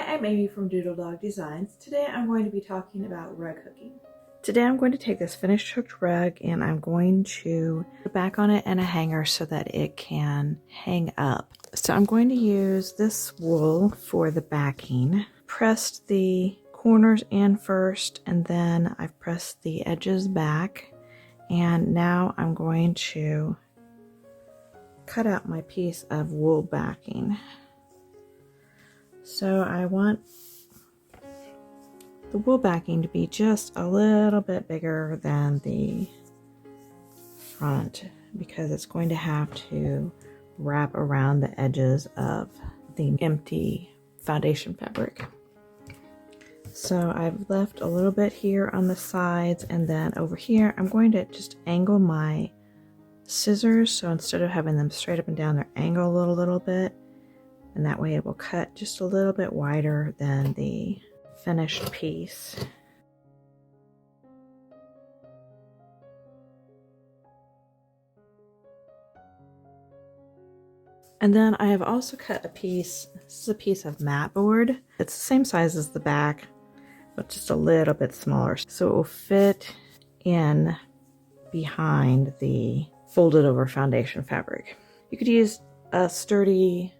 Hi, I'm Amy from Doodle Dog Designs. Today I'm going to be talking about rug hooking. Today I'm going to take this finished hooked rug and I'm going to put back on it and a hanger so that it can hang up. So I'm going to use this wool for the backing. Pressed the corners in first and then I've pressed the edges back, and now I'm going to cut out my piece of wool backing. So I want the wool backing to be just a little bit bigger than the front because it's going to have to wrap around the edges of the empty foundation fabric. So I've left a little bit here on the sides, and then over here I'm going to just angle my scissors, so instead of having them straight up and down, they're angled a little bit, and that way it will cut just a little bit wider than the finished piece. And then I have also cut a piece. This is a piece of mat board. It's the same size as the back, but just a little bit smaller, so it will fit in behind the folded over foundation fabric. You could use a sturdy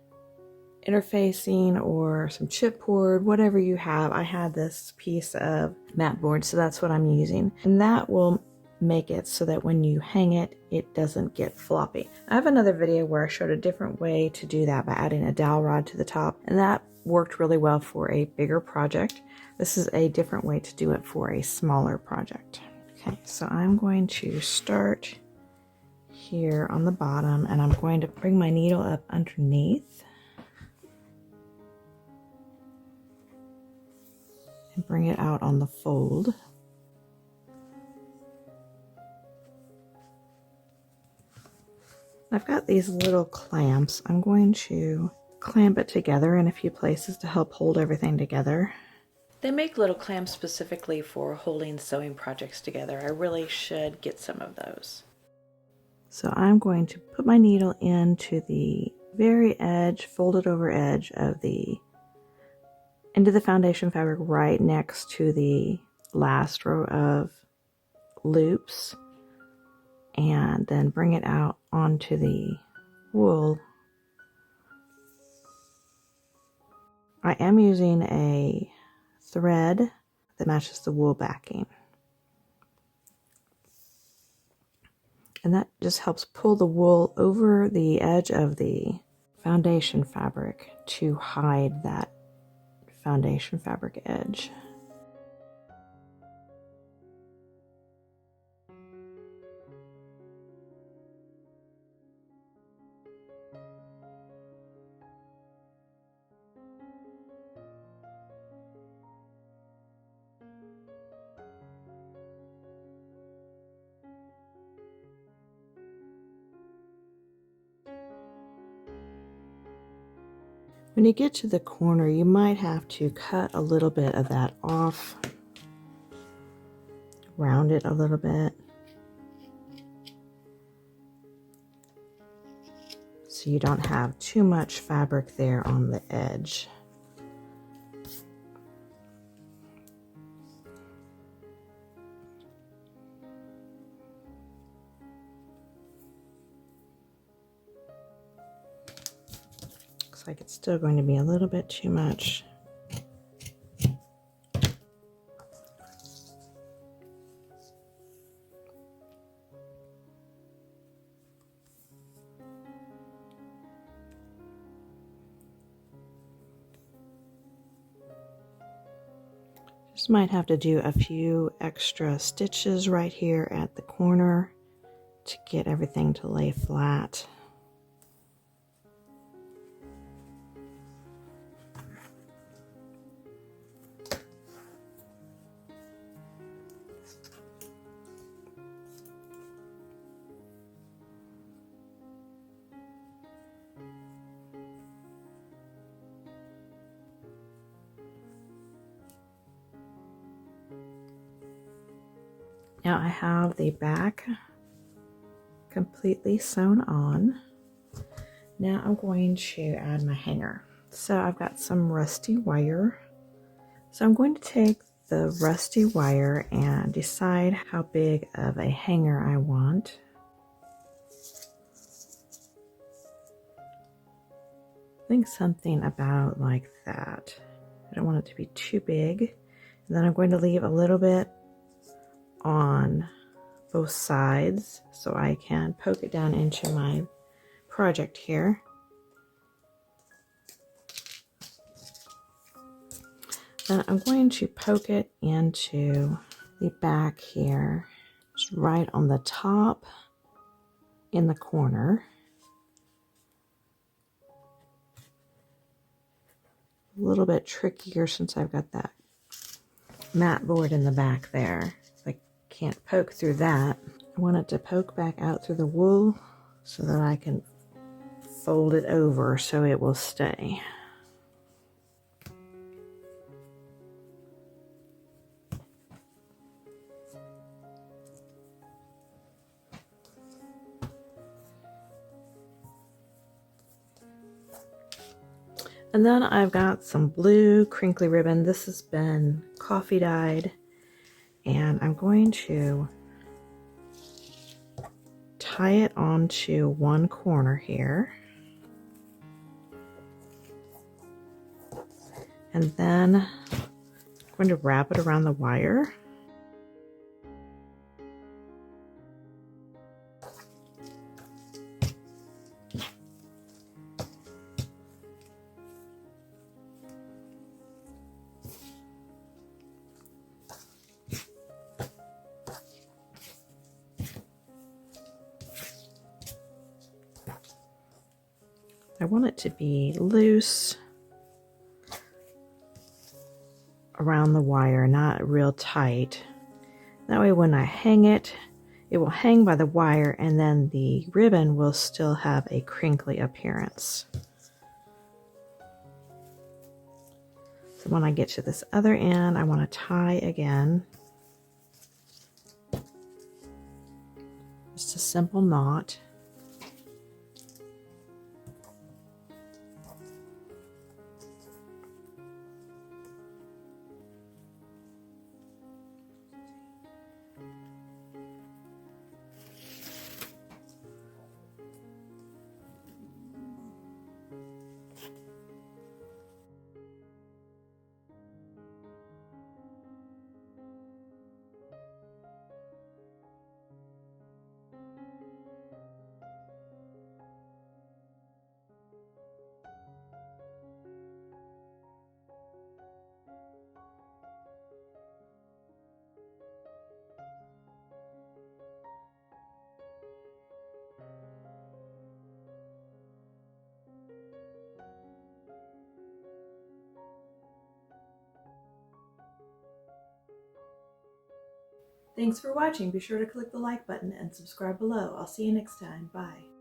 interfacing or some chipboard, whatever you have. I had this piece of mat board, so that's what I'm using, and that will make it so that when you hang it, it doesn't get floppy. I have another video where I showed a different way to do that by adding a dowel rod to the top, and that worked really well for a bigger project. This is a different way to do it for a smaller project. Okay, so I'm going to start here on the bottom, and I'm going to bring my needle up underneath and bring it out on the fold. I've got these little clamps. I'm going to clamp it together in a few places to help hold everything together. They make little clamps specifically for holding sewing projects together. I really should get some of those. So I'm going to put my needle into the very edge, folded over edge of into the foundation fabric right next to the last row of loops, and then bring it out onto the wool. I am using a thread that matches the wool backing, and that just helps pull the wool over the edge of the foundation fabric to hide that foundation fabric edge. When you get to the corner, you might have to cut a little bit of that off, round it a little bit, so you don't have too much fabric there on the edge. Looks like it's still going to be a little bit too much. Just might have to do a few extra stitches right here at the corner to get everything to lay flat. Now I have the back completely sewn on. Now I'm going to add my hanger. So I've got some rusty wire. So I'm going to take the rusty wire and decide how big of a hanger I want. I think something about like that. I don't want it to be too big. And then I'm going to leave a little bit on both sides so I can poke it down into my project here. Then I'm going to poke it into the back here, just right on the top in the corner. A little bit trickier since I've got that mat board in the back there. I can't poke through that. I want it to poke back out through the wool so that I can fold it over so it will stay. And then I've got some blue crinkly ribbon. This has been coffee dyed, and I'm going to tie it onto one corner here. And then I'm going to wrap it around the wire. I want it to be loose around the wire, not real tight. That way when I hang it, it will hang by the wire and then the ribbon will still have a crinkly appearance. So when I get to this other end, I want to tie again. Just a simple knot. Thanks for watching. Be sure to click the like button and subscribe below. I'll see you next time. Bye.